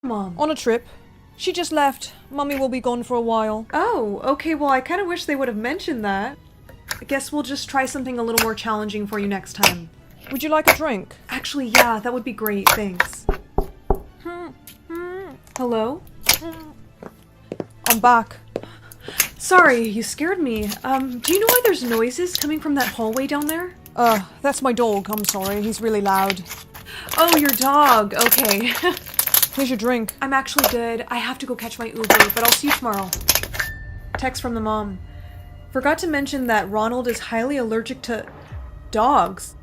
Mom? On a trip. She just left. Mummy will be gone for a while. Oh, okay, well I kind of wish they would have mentioned that. I guess we'll just try something a little more challenging for you next time. Would you like a drink? Actually, yeah, that would be great, thanks. Hello? I'm back. Sorry, you scared me. Do you know why there's noises coming from that hallway down there? That's my dog. I'm sorry. He's really loud. Oh, your dog. Okay. Here's your drink. I'm actually good. I have to go catch my Uber, but I'll see you tomorrow. Text from the mom. Forgot to mention that Ronald is highly allergic to dogs.